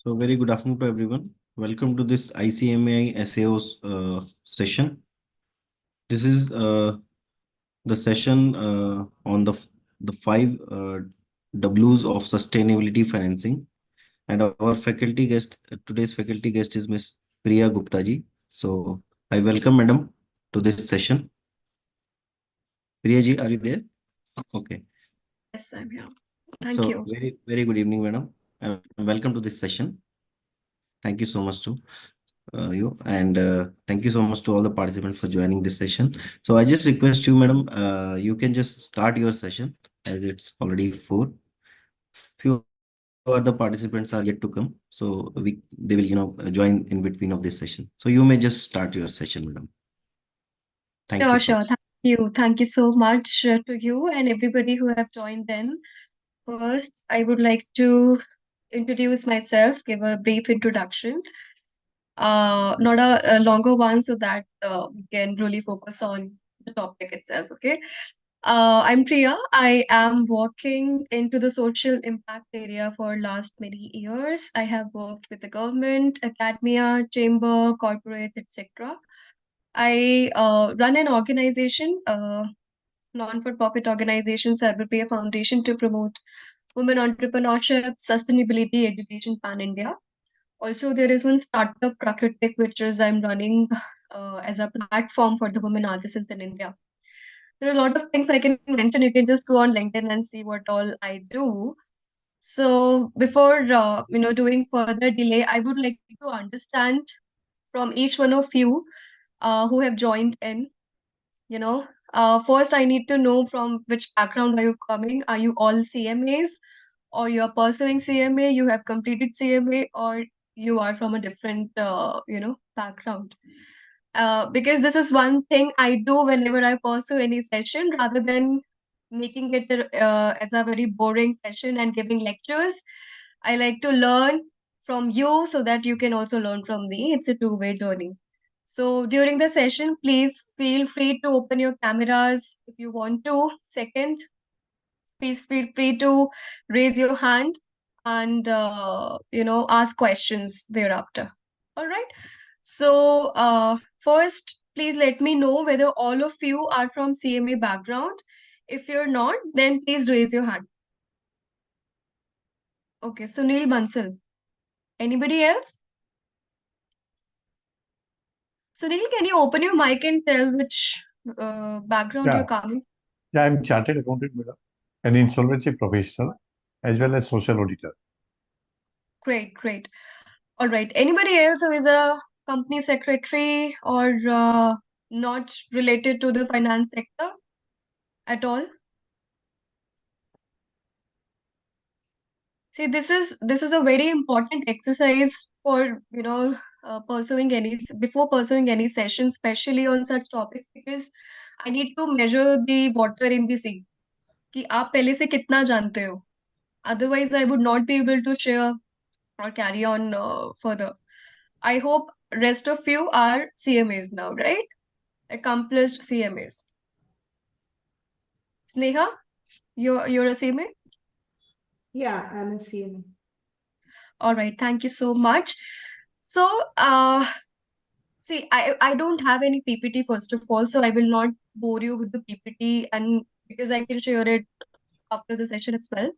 So very good afternoon to everyone. Welcome to this ICMAI SAO's session. This is the session on the five W's of sustainability financing, and our faculty guest today's faculty guest is Miss Priya Gupta ji. So I welcome Madam to this session. Priya ji, are you there? Okay. Yes, I'm here. Thank So you. very good evening, Madam, and welcome to this session. Thank you so much to you and thank you so much to all the participants for joining this session. So I just request you, madam, you can just start your session as it's already 4. Few other participants are yet to come, so they will join in between of this session. So you may just start your session, madam. Thank you Sure, so sure. much. Thank you. Thank you so much to you and everybody who have joined in. First, I would like to introduce myself, give a brief introduction. Not a longer one so that we can really focus on the topic itself, okay? I'm Priya. I am working into the social impact area for last many years. I have worked with the government, academia, chamber, corporate, etc. I run an organization, non-for-profit organization, Sarvapriya Foundation, to promote women entrepreneurship, sustainability, education pan India. Also, there is one startup, Prakritik, which is I'm running as a platform for the women artisans in India. There are a lot of things I can mention. You can just go on LinkedIn and see what all I do. So before doing further delay, I would like to understand from each one of you who have joined in. You know, first I need to know from which background are you coming? Are you all CMAs, or you are pursuing CMA? You have completed CMA, or you are from a different background? Because this is one thing I do whenever I pursue any session, rather than making it as a very boring session and giving lectures. I like to learn from you so that you can also learn from me. It's a two-way journey. So during the session, please feel free to open your cameras if you want to. Second, please feel free to raise your hand and ask questions thereafter. All right. So first, please let me know whether all of you are from CMA background. If you're not, then please raise your hand. Okay, Sunil Bansal. Anybody else? Sunil, can you open your mic and tell which background you're Yeah, coming? I'm chartered accountant, madam, an insolvency professional, as well as social auditor. Great, great. All right. Anybody else who is a company secretary or not related to the finance sector at all? See, this is a very important exercise for pursuing before pursuing any session, especially on such topics, because I need to measure the water in the sea. कि आप पहले से कितना जानते हो? Otherwise, I would not be able to share or carry on further. I hope rest of you are CMAs now, right? Accomplished CMAs. Sneha, you're a CMA? Yeah, I'm a CMA. All right, thank you so much. So, see, I don't have any PPT first of all, so I will not bore you with the PPT, and because I can share it after the session as well.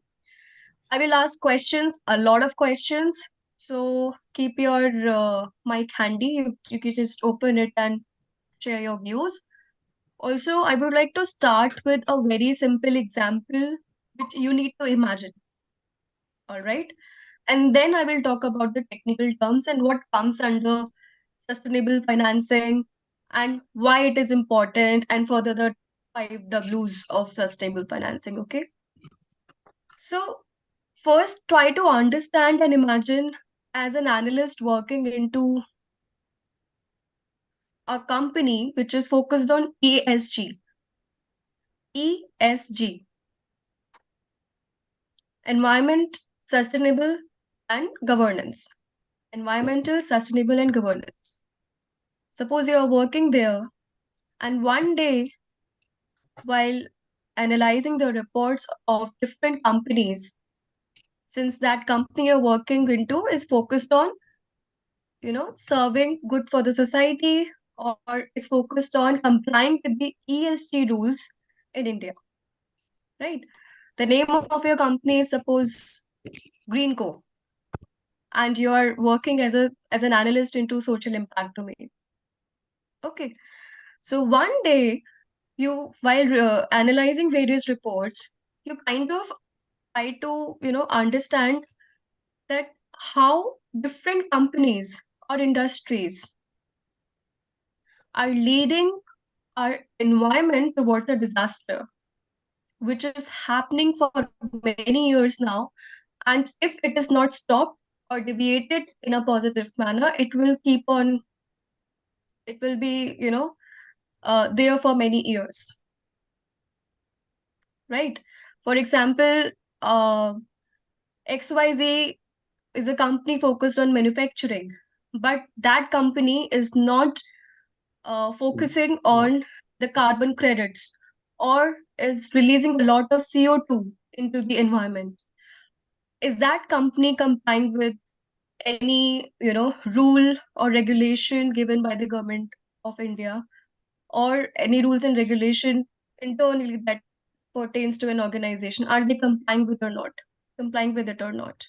I will ask questions, a lot of questions. So keep your mic handy. You can just open it and share your views. Also, I would like to start with a very simple example which you need to imagine. All right. And then I will talk about the technical terms and what comes under sustainable financing and why it is important, and further the 5 Ws of sustainable financing. Okay. So first, try to understand and imagine as an analyst working into a company which is focused on ESG. ESG, environment, sustainable, and governance. Environmental, sustainable, and governance. Suppose you are working there, and one day, while analyzing the reports of different companies, since that company you're working into is focused on, serving good for the society or is focused on complying with the ESG rules in India, right? The name of your company is suppose Greenco, and you are working as an analyst into social impact domain. Okay, so one day you, while analyzing various reports, you kind of try to understand that how different companies or industries are leading our environment towards a disaster, which is happening for many years now. And if it is not stopped or deviated in a positive manner, it will keep on, it will be, there for many years, right? For example, uh, XYZ is a company focused on manufacturing, but that company is not focusing on the carbon credits or is releasing a lot of CO2 into the environment. Is that company complying with any, rule or regulation given by the government of India, or any rules and regulation internally that pertains to an organization? Are they complying with or not? Complying with it or not?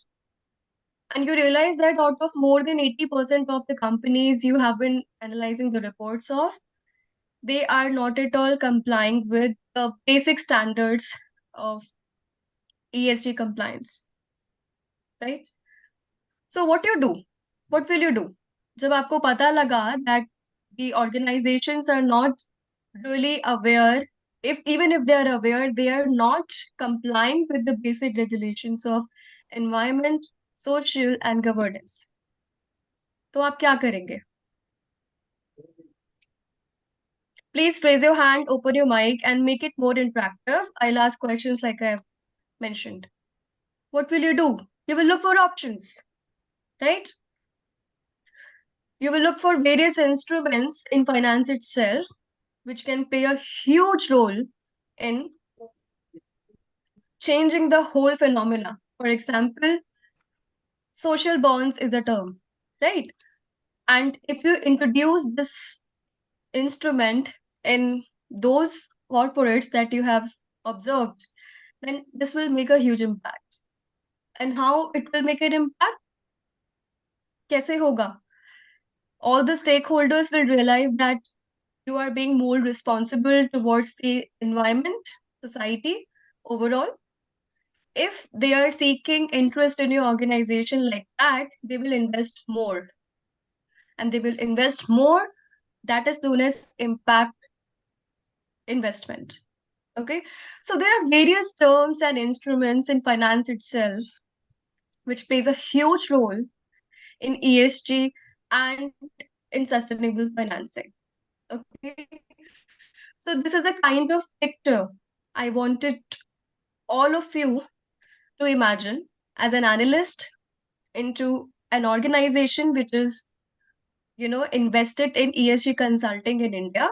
And you realize that out of more than 80% of the companies you have been analyzing the reports of, they are not at all complying with the basic standards of ESG compliance, right? So what you do? What will you do? जब आपको पता लगा that the organizations are not really aware, even if they are aware, they are not complying with the basic regulations of environment, social and governance. तो आप क्या करेंगे? Please raise your hand, open your mic, and make it more interactive. I'll ask questions like I mentioned. What will you do? You will look for options, right? You will look for various instruments in finance itself, which can play a huge role in changing the whole phenomena. For example, social bonds is a term, right? And if you introduce this instrument in those corporates that you have observed, then this will make a huge impact. And how it will make an impact? कैसे होगा? All the stakeholders will realize that you are being more responsible towards the environment, society overall. If they are seeking interest in your organization like that, they will invest more. And they will invest more. That is known as impact investment. Okay. So there are various terms and instruments in finance itself, which plays a huge role in ESG and in sustainable financing. Okay. So this is a kind of picture I wanted all of you to imagine as an analyst into an organization which is, invested in ESG consulting in India.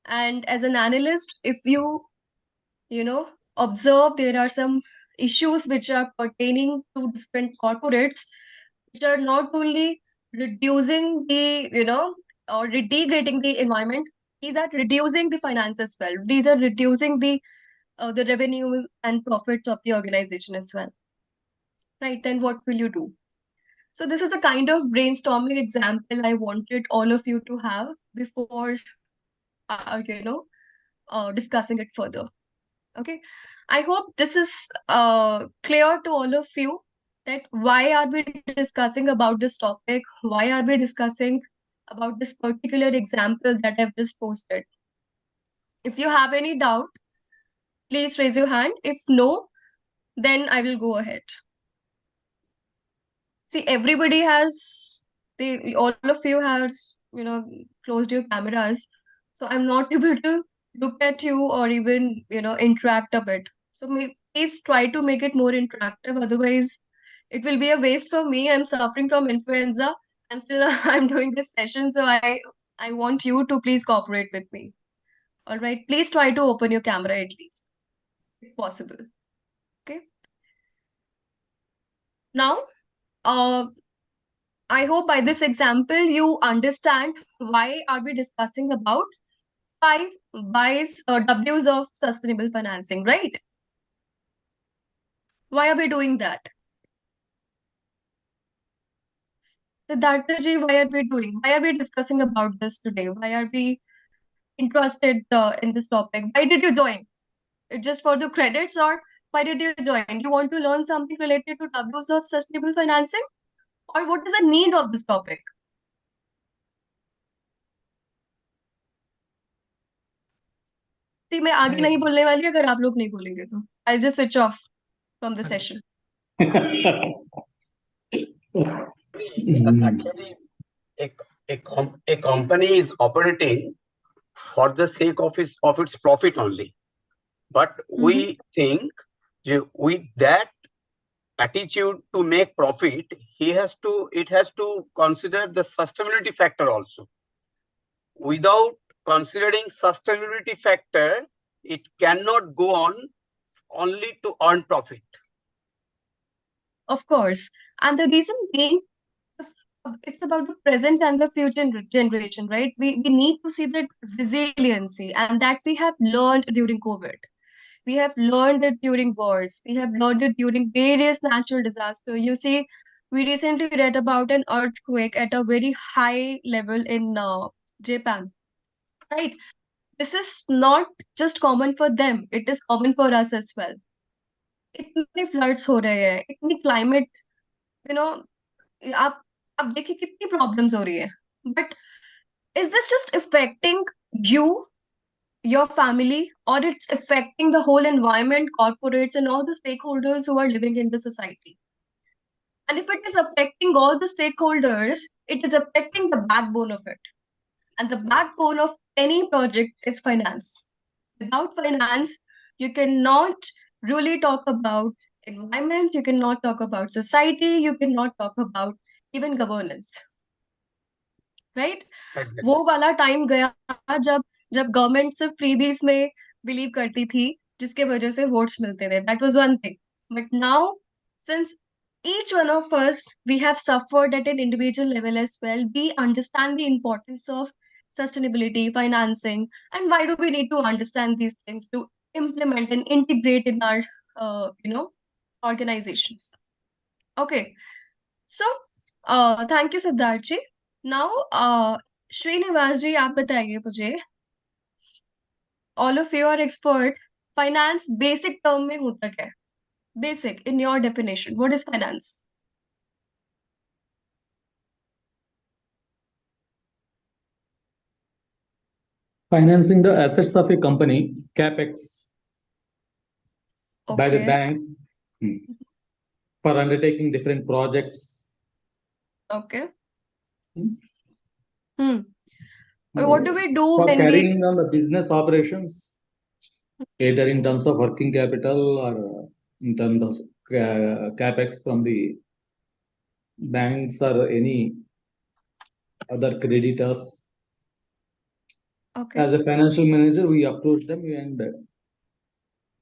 And as an analyst, if you observe there are some issues which are pertaining to different corporates, which are not only reducing the, or degrading the environment, these are reducing the finance as well. These are reducing the revenue and profits of the organization as well. Right, then what will you do? So this is a kind of brainstorming example I wanted all of you to have before, discussing it further. Okay, I hope this is clear to all of you that why are we discussing about this topic? Why are we discussing about this particular example that I've just posted? If you have any doubt, please raise your hand. If no, then I will go ahead. See, everybody has, all of you has, closed your cameras. So I'm not able to look at you or even, interact a bit. So please try to make it more interactive. Otherwise, it will be a waste for me. I'm suffering from influenza and still I'm doing this session. So I want you to please cooperate with me. All right. Please try to open your camera at least, if possible. Okay. Now, I hope by this example you understand why are we discussing about 5 whys or W's of sustainable financing, right? Why are we doing that? Siddhartha ji, why are we doing? Why are we discussing about this today? Why are we interested in this topic? Why did you join? It just for the credits, or why did you join? You want to learn something related to W's of sustainable financing? Or what is the need of this topic? See, मैं आगे नहीं बोलने वाली अगर आप लोग नहीं बोलेंगे तो I'll just switch off from the session. Actually, a company is operating for the sake of its profit only. But we think with that attitude to make profit, it has to consider the sustainability factor also. Without considering sustainability factor, it cannot go on only to earn profit. Of course. And the reason being, it's about the present and the future generation, right? We need to see that resiliency, and that we have learned during COVID. We have learned it during wars. We have learned it during various natural disasters. You see, we recently read about an earthquake at a very high level in Japan, right? This is not just common for them, it is common for us as well. इतने floods हो रहे हैं, इतनी climate, you know, आप देखिए कितनी problems हो रही है. But is this just affecting you, your family, or it's affecting the whole environment, corporates, and all the stakeholders who are living in the society? And if it is affecting all the stakeholders, it is affecting the backbone of it. And the backbone of any project is finance. Without finance, you cannot really talk about environment, you cannot talk about society, you cannot talk about even governance. Right? वो वाला time गया जब government सिर्फ freebies में believe करती थी, जिसके वजह से वोट्स मिलते थे. That was one thing. But now, since each one of us, we have suffered at an individual level as well, we understand the importance of sustainability, financing, and why do we need to understand these things to implement and integrate in our organizations. Okay, so thank you, Siddharth ji. Now, Srinivas ji, आप बताइए मुझे. All of you are expert. Finance basic term में होता क्या है? Basic, in your definition, what is finance? Financing the assets of a company, capex, by the Okay. banks for undertaking different projects. Okay. But what do we do For when carrying on the business operations, either in terms of working capital or in terms of capex from the banks or any other creditors? Okay. As a financial manager, we approach them and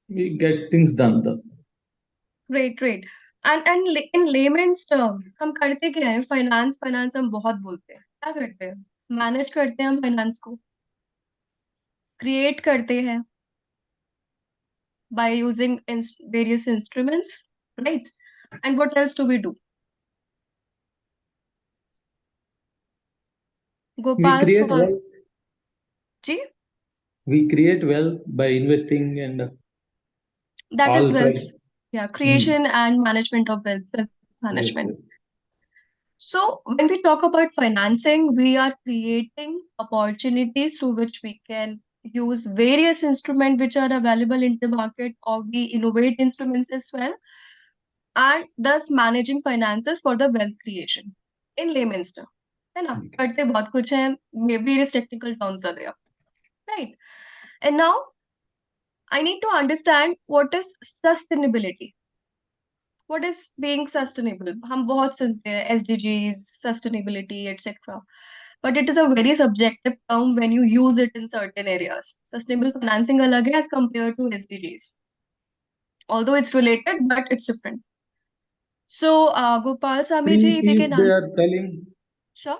we get things done. Great. And in layman's term, हम करते क्या है? Finance हम बहुत बोलते हैं. क्या करते हैं? Manage करते हैं हम finance को. Create करते हैं by using various instruments, right? And what else do we do? Gopal create Swami wealth. ji, We create wealth by investing and that all is wealth. types. Yeah, creation and management of wealth management. Yes, yes. So when we talk about financing, we are creating opportunities through which we can use various instruments which are available in the market, or we innovate instruments as well, and thus managing finances for the wealth creation in layman's term. है ना? करते बहुत कुछ है, various technical terms are there, right? And now I need to understand what is sustainability. What is being sustainable? हम बहुत सुनते हैं SDGs, sustainability, etc. But it is a very subjective term when you use it in certain areas. Sustainable financing अलग है as compared to SDGs. Although it's related, but it's different. So, Gopal Swami ji, if you Three P's can they answer. are telling. Sure.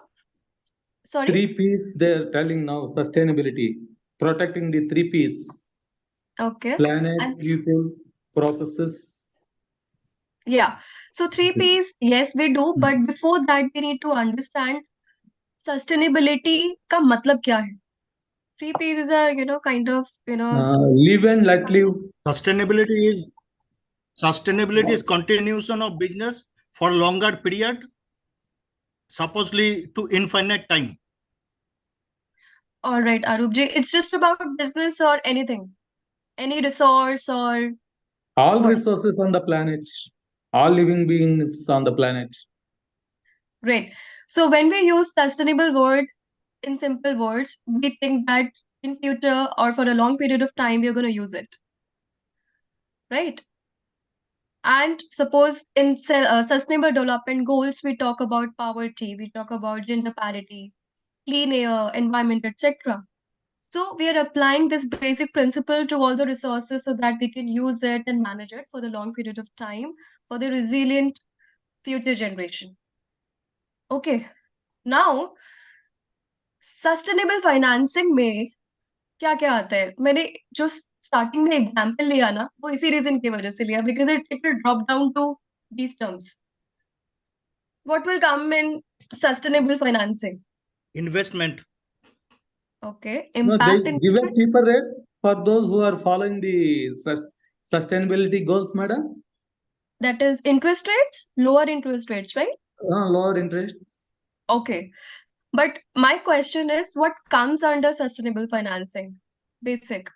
Sorry. 3 P's they are telling now. Sustainability, protecting the 3 P's: Okay. planet, And people, processes. yeah. So 3 P's, yes, we do. But Hmm. before that, we need to understand sustainability का मतलब क्या है? 3 P's is a, kind of, Live and let live. Sustainability is continuation of business for longer period, supposedly to infinite time. All right, Arup ji, it's just about business or anything, any resource or All what? resources on the planet, all living beings on the planet. Great. So when we use sustainable word in simple words, we think that in future or for a long period of time, we're going to use it, right? And suppose in sustainable development goals, we talk about poverty, we talk about gender parity, clean air, environment, etc. So we are applying this basic principle to all the resources so that we can use it and manage it for the long period of time for the resilient future generation. Okay. Now, sustainable financing में क्या क्या आता है? मैंने जो starting में example लिया ना, वो इसी रीजन की वजह से लिया because it will drop down to these terms. What will come in sustainable financing? Investment. Okay. No, they Impact give a investment, cheaper rate for those who are following the sustainability goals, madam. that is interest rates, lower interest rates, right? Lower interest. Okay. But my question is, what comes under sustainable financing? Basic.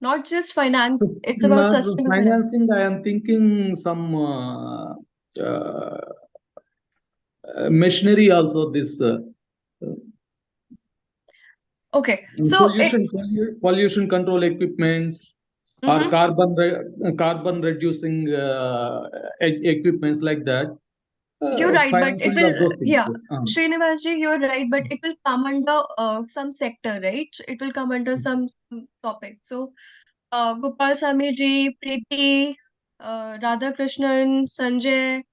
Not just finance, it's about Not sustainable finance. financing, I am thinking some machinery also, this Okay. So it pollution control equipments or Mhm. carbon reducing equipments like that. You're right, but it Financing of will, those things. yeah, Srinivas ji, you're right, but it will come under some sector, right? It will come under some topic. So, Gopal Swami ji, Preeti, Radhakrishnan, Sanjay,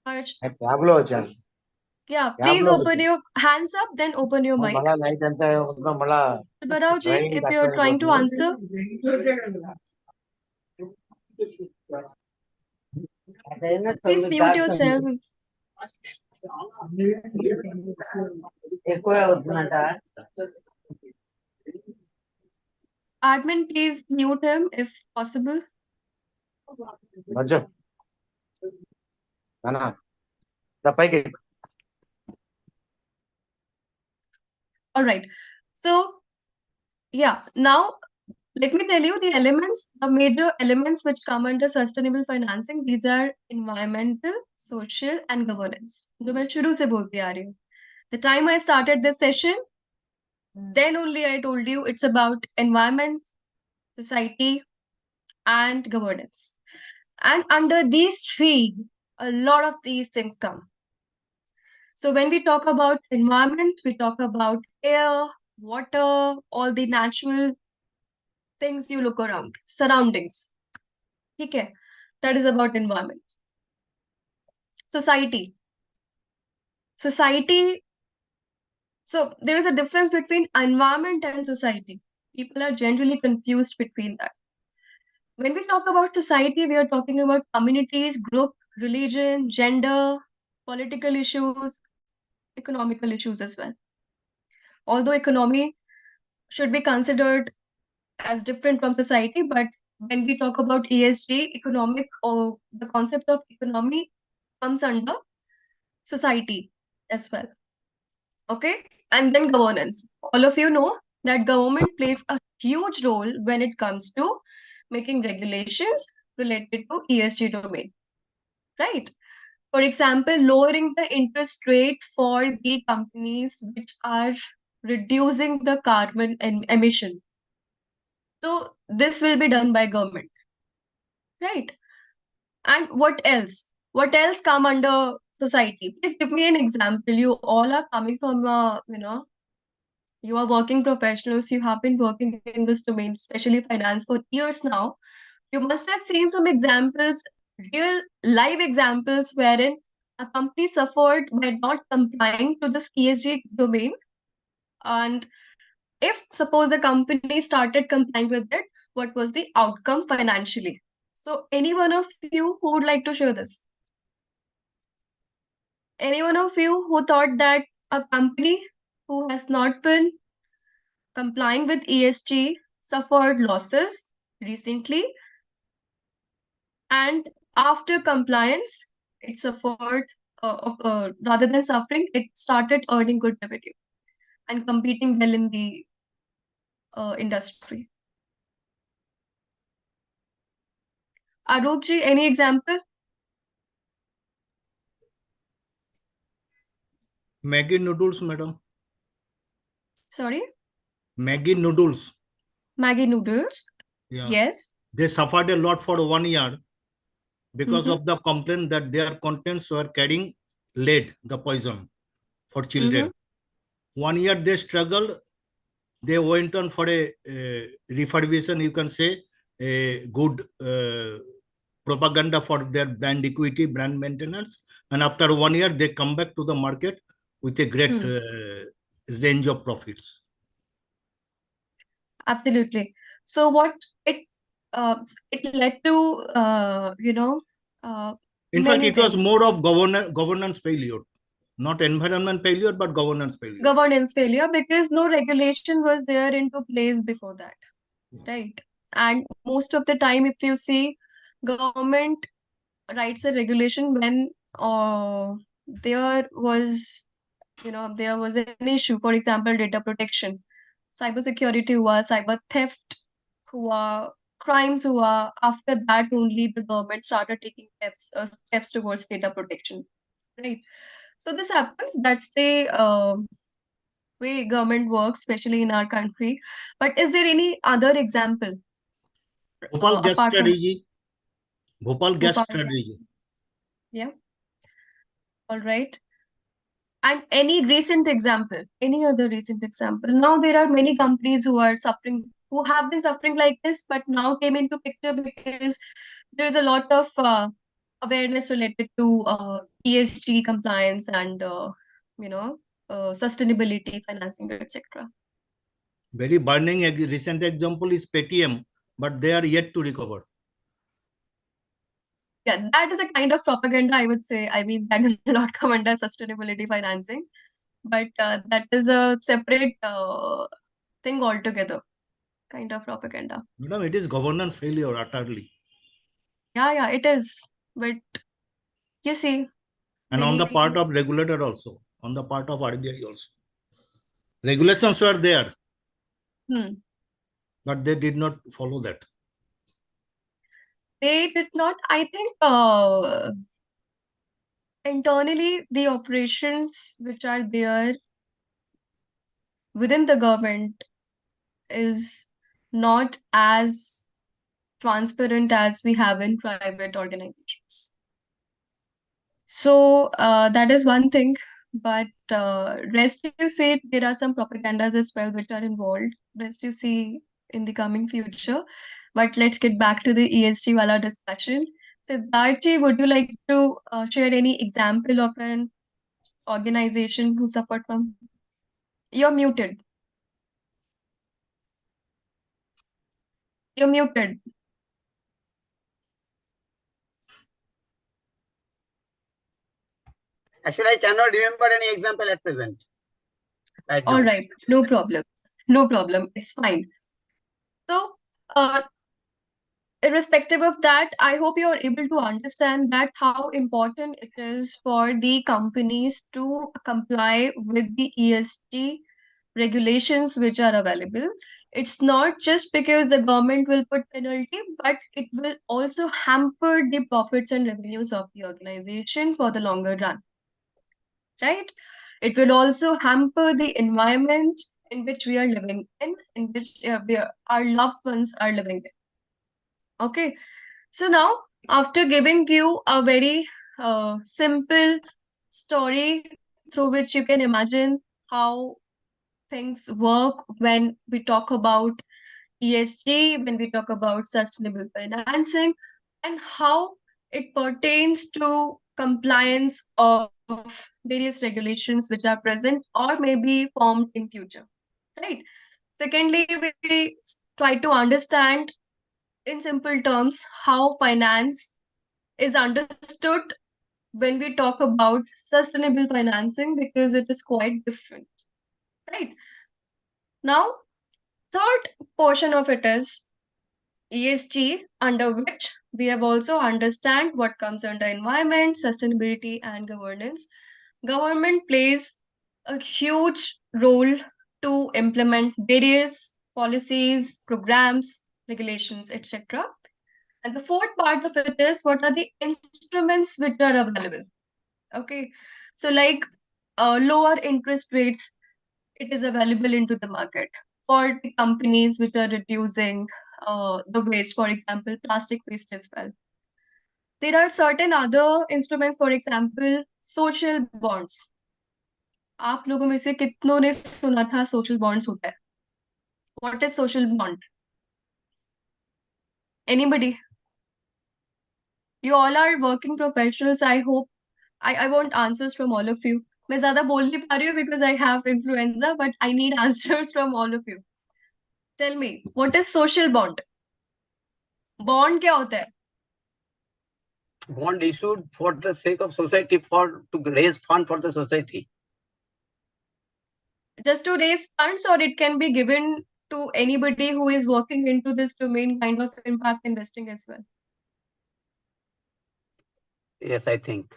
Harsh, Pablo Chan. yeah, please Pablo open your hands up, then open your mic. मला नाही त्यांचा उतना मला Barao ji, drawing if you're trying to answer, please mute yourself. ఎక్కువ అవుతుందంట Admin, please mute him if possible. మధ్య అన్నా పైకి All right. So, yeah, now let me tell you the elements, the major elements which come under sustainable financing. These are environmental, social, and governance. जो मैं शुरू से बोलती आ रही हूँ. The time I started this session, then only I told you it's about environment, society, and governance. And under these three, a lot of these things come. So when we talk about environment, we talk about air, water, all the natural things you look around, surroundings. Okay, that is about environment. Society. Society. So there is a difference between environment and society. People are generally confused between that. When we talk about society, we are talking about communities, group, religion, gender, political issues, economical issues as well. Although economy should be considered as different from society, but when we talk about ESG, economic or the concept of economy comes under society as well. Okay, and then governance. All of you know that government plays a huge role when it comes to making regulations related to ESG domain, right? For example, lowering the interest rate for the companies which are reducing the carbon emission. So this will be done by government, right? And what else? What else come under society? Please give me an example. You all are coming from you are working professionals. You have been working in this domain, especially finance, for years now. You must have seen some examples real live examples wherein a company suffered by not complying to this ESG domain. And if suppose the company started complying with it, what was the outcome financially? So any one of you who would like to share this? Any one of you who thought that a company who has not been complying with ESG suffered losses recently, and after compliance, it suffered, rather than suffering, it started earning good revenue and competing well in the industry. Arup ji, any example? Maggie noodles, madam. Sorry, Maggie noodles. Maggie noodles. Yeah. Yes. They suffered a lot for 1 year because Mhm. of the complaint that their contents were carrying lead, the poison for children. 1 year they struggled. They went on for a refurbishment, you can say, a good propaganda for their brand equity, brand maintenance. And after 1 year, they come back to the market with a great range of profits. Absolutely. So what it led to, In fact, many it was things. more of governance failure, not environment failure, but governance failure. Governance failure, because no regulation was there into place before that, right? And most of the time, if you see, government writes a regulation when there was, there was an issue. For example, data protection, cybersecurity हुआ, cyber theft हुआ, crimes हुआ. After that, only the government started taking steps towards data protection, right? So this happens. That's the way government works, especially in our country. But is there any other example Bhopal gas apart from strategy. Bhopal gas Bhopal gas? strategy. Yeah. All right. And any recent example, any other recent example? Now there are many companies who are suffering, who have been suffering like this, but now came into picture because there's a lot of awareness related to ESG compliance and sustainability, financing, etc. Very burning recent example is Paytm, but they are yet to recover. Yeah, that is a kind of propaganda, I would say. I mean, that will not come under sustainability financing, but that is a separate thing altogether, kind of propaganda. Madam, it is governance failure utterly. Yeah, it is. But you see, And on the many, part of regulator also, on the part of RBI also. Regulations were there, but they did not follow that. they did not, I think, internally, the operations which are there within the government is not as transparent as we have in private organizations. So that is one thing. But rest you see, there are some propagandas as well which are involved. Rest you see in the coming future. But let's get back to the ESG wala discussion. Siddharthi, would you like to share any example of an organization who suffered from? You're muted. You're muted. Actually, I cannot remember any example at present. Right now. All right, no problem. No problem. It's fine. So, irrespective of that, I hope you're able to understand that how important it is for the companies to comply with the ESG regulations which are available. It's not just because the government will put penalty, but it will also hamper the profits and revenues of the organization for the longer run, right? It will also hamper the environment in which we are living in which our loved ones are living in. Okay, so now after giving you a very simple story through which you can imagine how things work when we talk about ESG, when we talk about sustainable financing, and how it pertains to compliance of various regulations which are present or may be formed in future, right? Secondly, we try to understand in simple terms how finance is understood when we talk about sustainable financing, because it is quite different, right? Now, third portion of it is ESG, under which we have also understand what comes under environment, sustainability, and governance. Government plays a huge role to implement various policies, programs, regulations, etc. And the fourth part of it is what are the instruments which are available. Okay, so like lower interest rates, it is available into the market for the companies which are reducing the waste, for example, plastic waste as well. There are certain other instruments, for example, social bonds. आप लोगों में से कितनों ने सुना था social bonds होता है? What is social bond? Anybody? You all are working professionals. I hope I want answers from all of you. मैं ज़्यादा बोल नहीं पा रही हूँ because I have influenza, but I need answers from all of you. Tell me, what is social bond? Bond क्या होता है? Bond issued for the sake of society, for to raise fund for the society. Just to raise funds, or it can be given to anybody who is working into this domain, kind of impact investing as well. Yes, I think.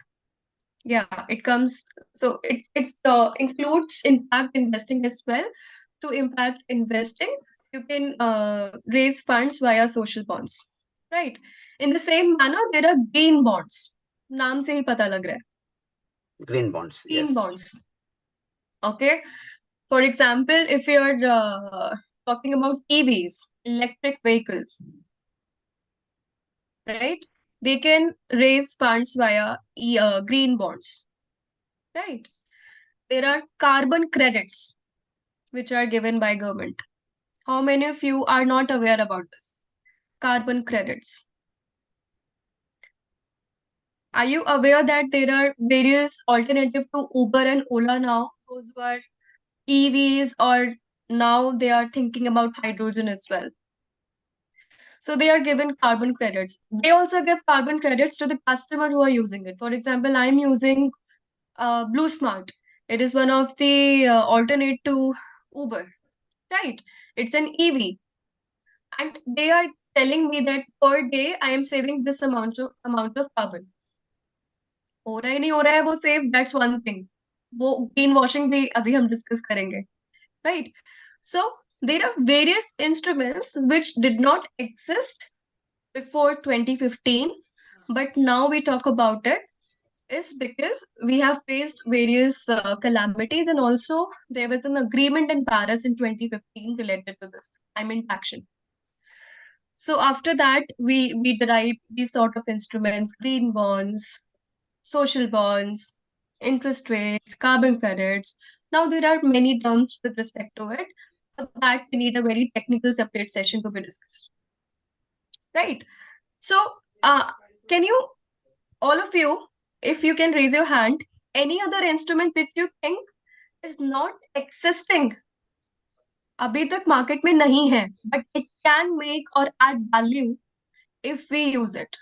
Yeah, it comes, so it includes impact investing as well. To impact investing, you can raise funds via social bonds, right? In the same manner, there are green bonds. नाम से ही पता लग रहा है. Green bonds. Green Yes. bonds. Okay. For example, if you're talking about EVs, electric vehicles, right? They can raise funds via green bonds, right? There are carbon credits which are given by government. How many of you are not aware about this? Carbon credits. Are you aware that there are various alternatives to Uber and Ola now? Those who are EVs, or now they are thinking about hydrogen as well. So they are given carbon credits. They also give carbon credits to the customer who are using it. For example, I'm using Blue Smart. It is one of the alternate to Uber, right? It's an EV, and they are telling me that per day I am saving this amount of carbon. हो रहा है नहीं हो रहा है वो save, that's one thing. वो green washing भी अभी हम discuss करेंगे, right? So there are various instruments which did not exist before 2015, but now we talk about it is because we have faced various calamities, and also there was an agreement in Paris in 2015 related to this climate action. So after that, we derived these sort of instruments: green bonds, social bonds, interest rates, carbon credits. Now there are many terms with respect to it. For that, we need a very technical separate session to be discussed. Right. So, can you, all of you, if you can raise your hand, any other instrument which you think is not existing, अभी तक market में नहीं है, but it can make or add value if we use it?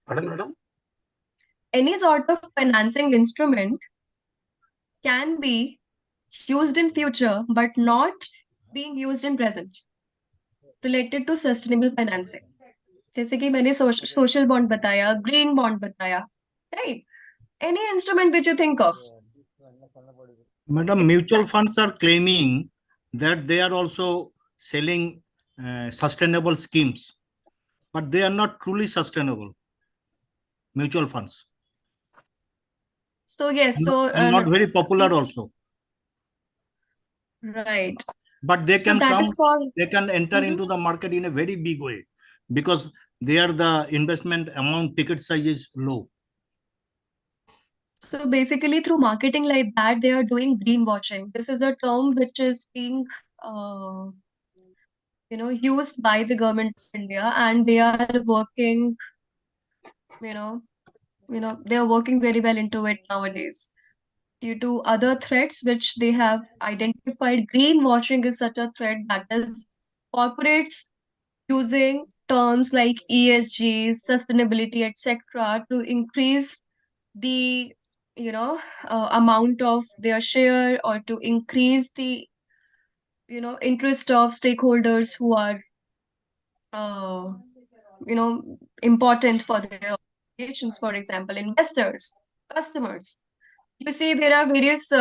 Pardon, madam? Any sort of financing instrument can be used in future, but not being used in present, related to sustainable financing. जैसे कि मैंने social bond बताया, green bond बताया, right? Any instrument which you think of? Madam, mutual funds are claiming that they are also selling sustainable schemes, but they are not truly sustainable. Mutual funds. So yes, And not very popular also. Right. But they So can that come, is for they can enter into the market in a very big way, because there the investment amount ticket size is low. So basically, through marketing like that, they are doing greenwashing. This is a term which is being used by the government of India, and they are working, you know, they are working very well into it nowadays. Due to other threats which they have identified, greenwashing is such a threat, that is corporates using terms like ESG, sustainability, etc., to increase the amount of their share, or to increase the interest of stakeholders who are uh, important for their organizations. For example, investors, customers. You see, there are various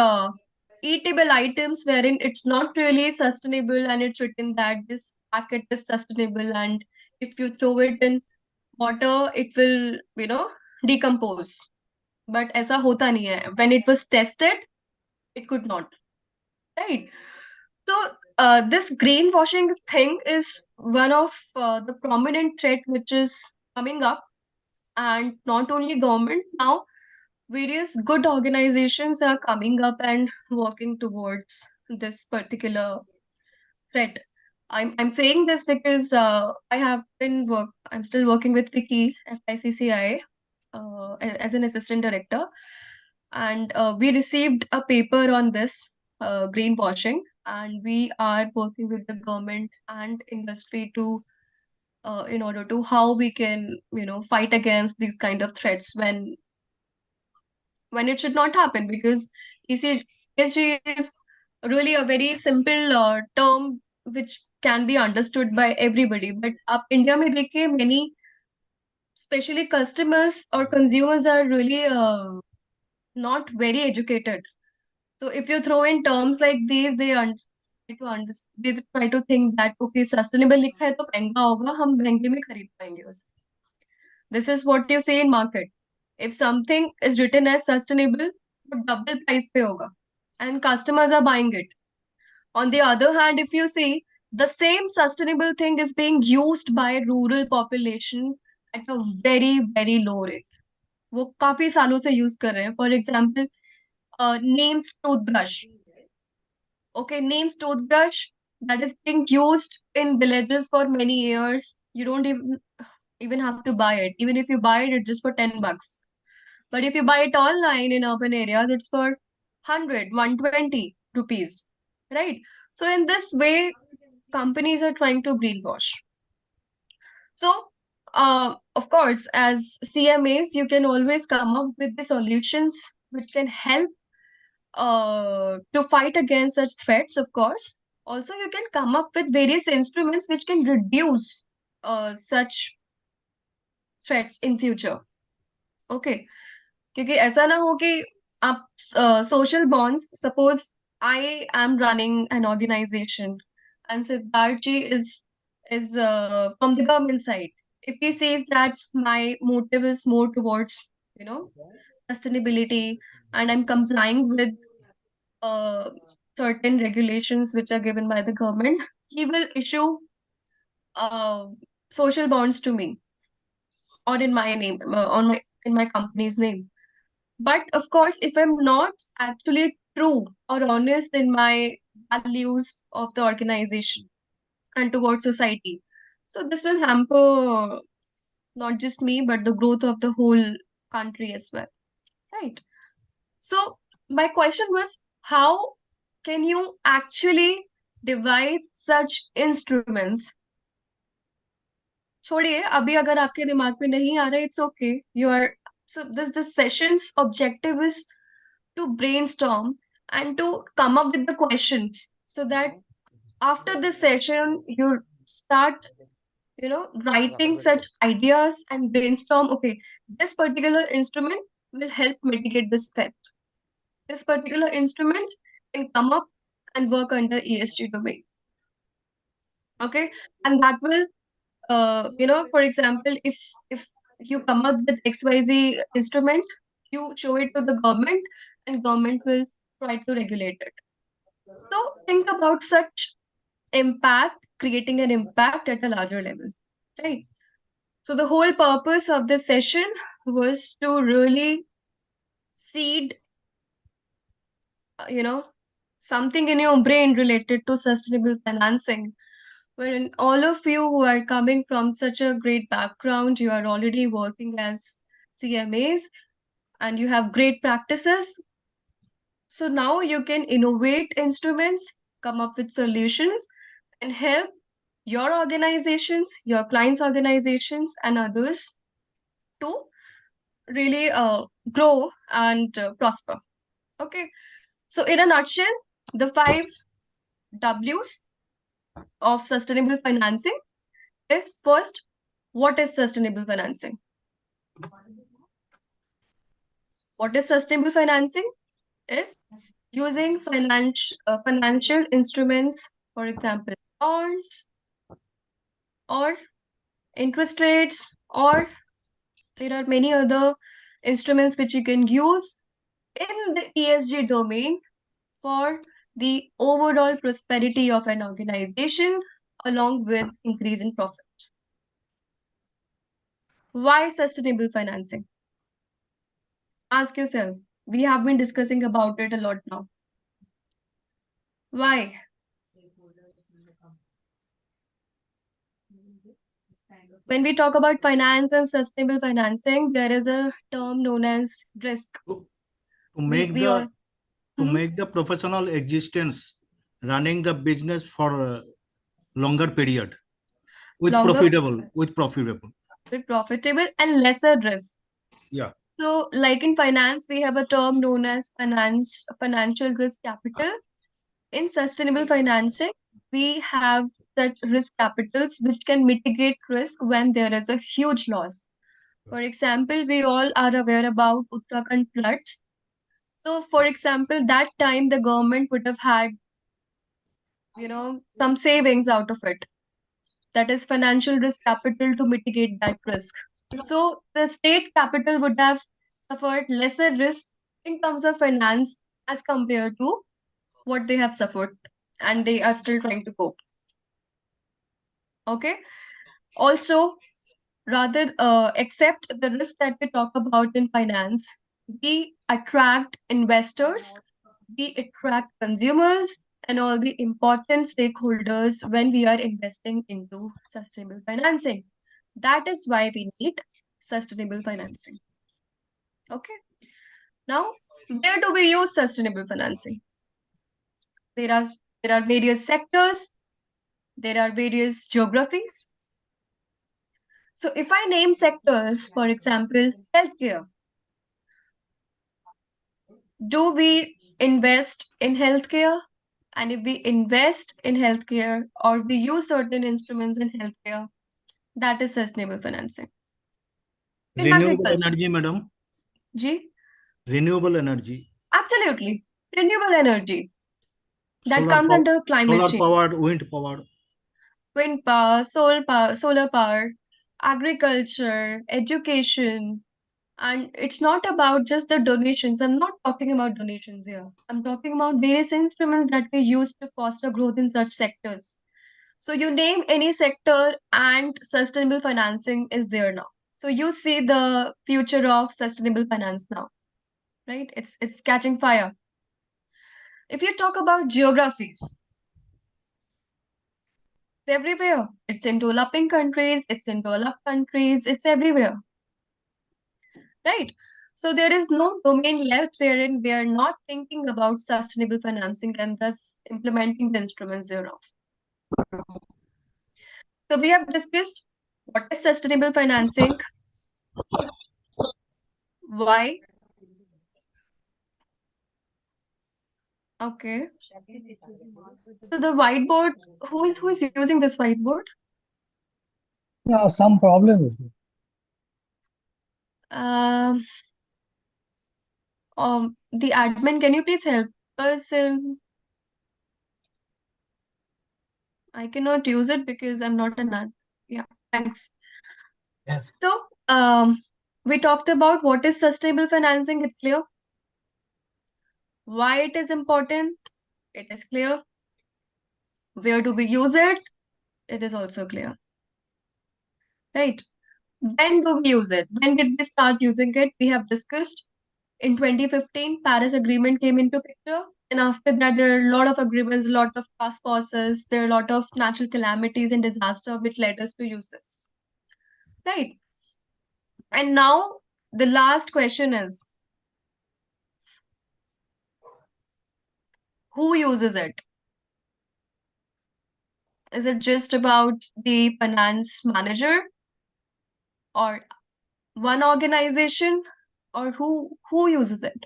eatable items wherein it's not really sustainable, and it's written that this packet is sustainable, and if you throw it in water, it will, decompose. But ऐसा होता नहीं है. When it was tested, it could not. Right? So this greenwashing thing is one of the prominent threat which is coming up, and not only government now, various good organizations are coming up and working towards this particular threat. I'm saying this because I'm still working with Vicky FICCI as an assistant director, and we received a paper on this greenwashing, and we are working with the government and industry to in order to how we can fight against these kind of threats when it should not happen, because ESG is really a very simple term which can be understood by everybody. But up India mein dekhiye, many, especially customers or consumers, are really not very educated. So if you throw in terms like these, they try to think that okay, sustainable लिखा है तो महंगा होगा, हम महंगे में खरीद पाएंगे उसे. This is what you see in market. If something is written as sustainable, तो double price पे होगा, and customers are buying it. On the other hand, if you see, the same sustainable thing is being used by rural population at a very, very low rate. वो काफी सालों से use कर रहे हैं. For example, Neem's toothbrush. Okay, Neem's toothbrush that is being used in villages for many years. You don't even have to buy it. Even if you buy it, it's just for $10. But if you buy it online in urban areas, it's for 120 rupees, right? So in this way, companies are trying to greenwash. So, of course, as CMAs, you can always come up with the solutions which can help to fight against such threats, of course. Also, you can come up with various instruments which can reduce such threats in future. Okay. क्योंकि ऐसा ना हो कि आप social bonds, suppose I am running an organization and Siddharth ji is from the government side. If he says that my motive is more towards, sustainability, and I'm complying with certain regulations which are given by the government, he will issue social bonds to me, or in my name, in my company's name. But of course, if I'm not actually true or honest in my values of the organization and towards society, so this will hamper not just me, but the growth of the whole country as well. Right. So my question was, how can you actually devise such instruments? छोड़िए, अभी अगर आपके दिमाग में नहीं आ रहा, it's okay. So this session's objective is to brainstorm and to come up with the questions, so that after this session you start writing such ideas and brainstorm. Okay, this particular instrument will help mitigate this threat. This particular instrument can come up and work under ESG domain. Okay, and that will for example, if you come up with XYZ instrument, you show it to the government, and government will try to regulate it. So think about such impact, creating an impact at a larger level, right? So the whole purpose of this session was to really seed, something in your brain related to sustainable financing, When all of you who are coming from such a great background, you are already working as CMAs and you have great practices. So now you can innovate instruments, come up with solutions, and help your organizations, your clients' organizations, and others to really grow and prosper. Okay. So in a nutshell, the 5 W's of sustainable financing is first, what is sustainable financing? What is sustainable financing? Is using financial instruments, for example, bonds or interest rates, or there are many other instruments which you can use in the ESG domain for the overall prosperity of an organization along with increase in profit. Why sustainable financing? Ask yourself. We have been discussing about it a lot now. Why? When we talk about finance and sustainable financing, there is a term known as risk. To make we the all- to Mhm. make the professional existence running the business for a longer period with Longer- profitable With profitable and lesser risk. Yeah. So, like in finance, we have a term known as financial risk capital. In sustainable financing, we have such risk capitals which can mitigate risk when there is a huge loss. For example, we all are aware about Uttarakhand floods. So, for example, that time the government would have had, some savings out of it. That is financial risk capital to mitigate that risk. So, the state capital would have suffered lesser risk in terms of finance as compared to what they have suffered, and they are still trying to cope. Okay. Also, rather accept the risk that we talk about in finance, we attract investors, we attract consumers, and all the important stakeholders when we are investing into sustainable financing. That is why we need sustainable financing. Okay. Now, where do we use sustainable financing? There are various sectors, there are various geographies. So if I name sectors, for example, healthcare, do we invest in healthcare? And if we invest in healthcare or we use certain instruments in healthcare, that is sustainable financing. In Renewable agriculture. energy, madam. Ji? Renewable energy. Absolutely. Renewable energy. That Solar comes power- under climate Solar change. powered, wind powered. Wind power, solar power, agriculture, education. And it's not about just the donations. I'm not talking about donations here. I'm talking about various instruments that we use to foster growth in such sectors. So you name any sector and sustainable financing is there now. So you see the future of sustainable finance now, right? It's catching fire. If you talk about geographies, it's everywhere. It's in developing countries, it's in developed countries, it's everywhere. Right? So there is no domain left wherein we are not thinking about sustainable financing and thus implementing the instruments thereof. So we have discussed what is sustainable financing, why. Okay. So the whiteboard, who is using this whiteboard? Yeah, some problem is there. The admin, can you please help us in? I cannot use it because I'm not an admin. Yeah, thanks. Yes. So, we talked about what is sustainable financing, it's clear. Why it is important, it is clear. Where do we use it? It is also clear. Right? When do we use it? When did we start using it? We have discussed in 2015, Paris Agreement came into picture, And after that, there are a lot of agreements, a lot of task forces, there are a lot of natural calamities and disaster which led us to use this. Right. And now the last question is, who uses it? Is it just about the finance manager or one organization, or who uses it?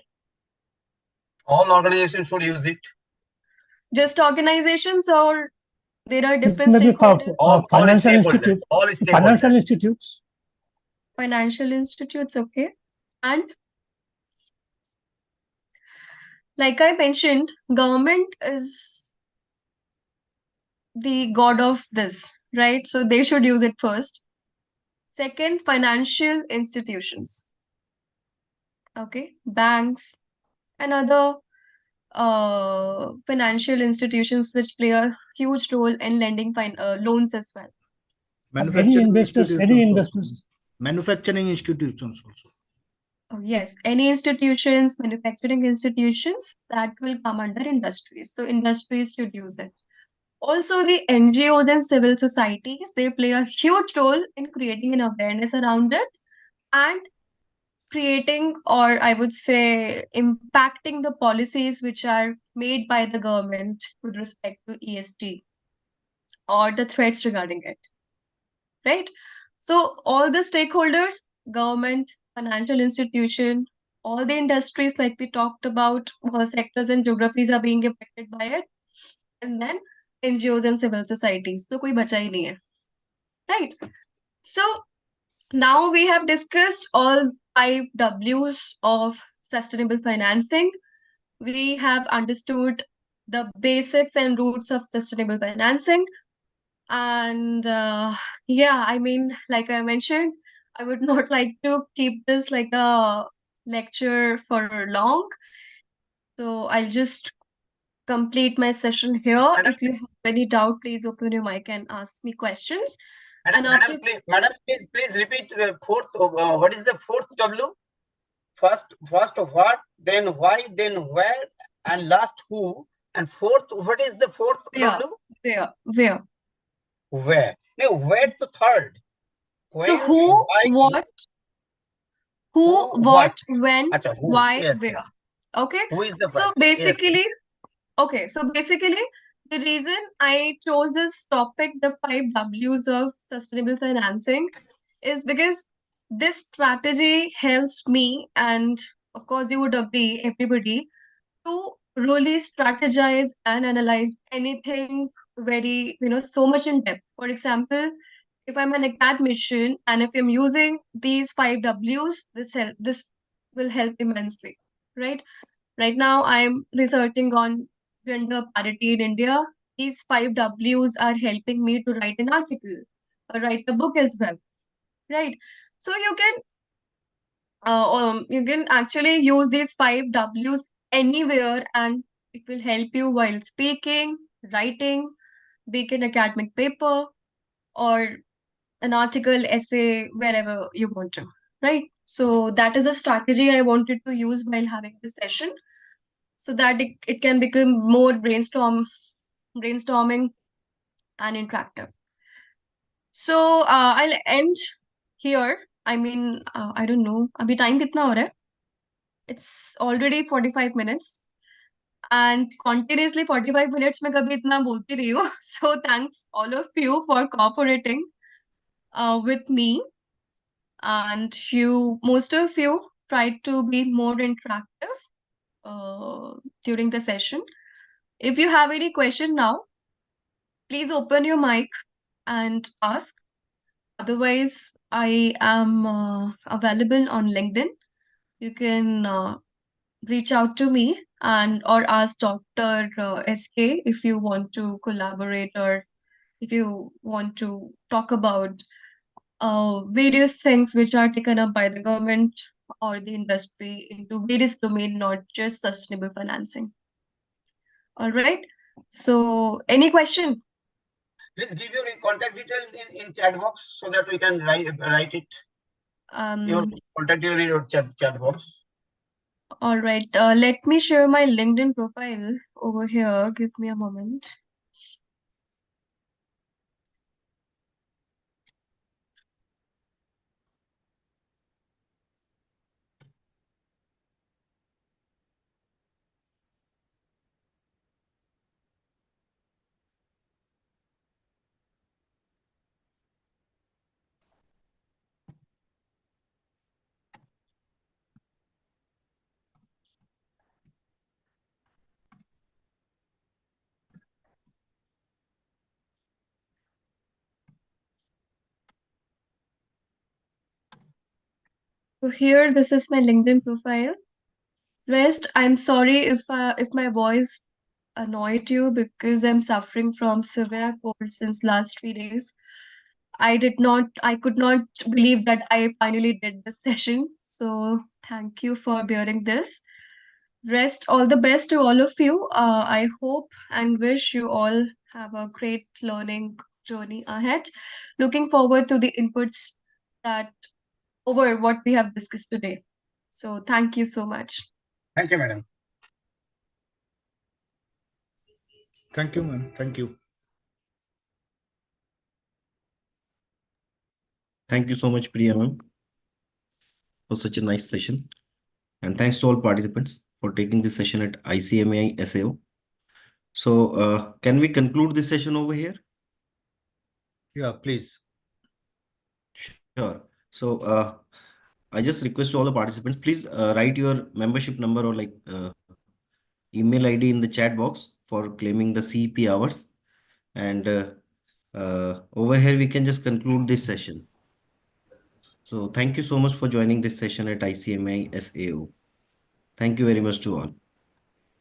All organizations should use it. Just organizations, or there are It different may be for stakeholders? All financial stakeholders. institute, All financial stakeholders. institutes. Financial institutes, okay. And like I mentioned, government is the god of this, right? So they should use it first. Second, financial institutions. Okay, banks and other financial institutions which play a huge role in lending loans as well. Any investors, any also. investors. Manufacturing institutions also. Oh, yes, any institutions, manufacturing institutions, that will come under industries. So industries should use it. Also, the NGOs and civil societies, they play a huge role in creating an awareness around it and creating, or I would say, impacting the policies which are made by the government with respect to ESG or the threats regarding it. Right? So all the stakeholders, government, financial institution, all the industries like we talked about, all sectors and geographies are being affected by it. And then NGOs and civil societies. So koi bacha hi nahi hai. Right? So now we have discussed all 5 W's of sustainable financing. We have understood the basics and roots of sustainable financing. And yeah, I mean, like I mentioned, I would not like to keep this like a lecture for long. So I'll just complete my session here. Madam, If you have any doubt, please open your mic and ask me questions. Madam, And after please repeat fourth. What is the fourth W? First what, then why, then where, and last who, and fourth. What is the fourth where, W? Where? No, where to third? When, so who, why, what, when, Acha, who? why, Yes, where. yes. Okay. Who is the So first? basically, okay, so basically, the reason I chose this topic, the 5 W's of sustainable financing, is because this strategy helps me, and of course, you would agree, everybody, to really strategize and analyze anything very, so much in depth. For example, if I'm an academician and if I'm using these 5 W's, this will help immensely, right? Right now, I'm researching on gender parity in India. These 5 W's are helping me to write an article or write a book as well, right? So you can actually use these 5 W's anywhere, and it will help you while speaking, writing, be it an academic paper or an article, essay, wherever you want to, right? So that is a strategy I wanted to use while having this session, so that it can become more brainstorming and interactive. So I'll end here. I mean, I don't know. Abhi time kitna ho raha hai? It's already 45 minutes. And continuously 45 minutes mein kabhi itna bolti rahi hu. So thanks all of you for cooperating with me. And most of you tried to be more interactive during the session. If you have any question now, please open your mic and ask. Otherwise, I am available on LinkedIn. You can reach out to me or ask Dr. SK if you want to collaborate, or if you want to talk about various things which are taken up by the government or the industry into various domains, not just sustainable financing. All right. So, any question? Please give your contact detail in chat box so that we can write it. Your contact detail in your chat box. All right. Let me share my LinkedIn profile over here. Give me a moment. So here, this is my LinkedIn profile. Rest, I'm sorry if my voice annoyed you because I'm suffering from severe cold since last 3 days. I could not believe that I finally did this session. So thank you for bearing this. Rest, all the best to all of you. I hope and wish you all have a great learning journey ahead. Looking forward to the inputs that over what we have discussed today. So thank you so much. Thank you, madam. Thank you, ma'am. Thank you. Thank you so much, Priya ma'am, for such a nice session. And thanks to all participants for taking this session at ICMAI SAO. So can we conclude this session over here? Yeah, please. Sure. So I just request all the participants, please write your membership number or like email ID in the chat box for claiming the CEP hours. And over here, we can just conclude this session. So thank you so much for joining this session at ICMAI SAO. Thank you very much to all.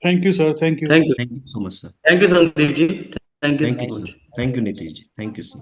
Thank you, sir. Thank you. Thank you so much, sir. Thank you, Sandeep ji. Thank you Thank so you, much. sir. Thank you, Nitish. Thank you, sir.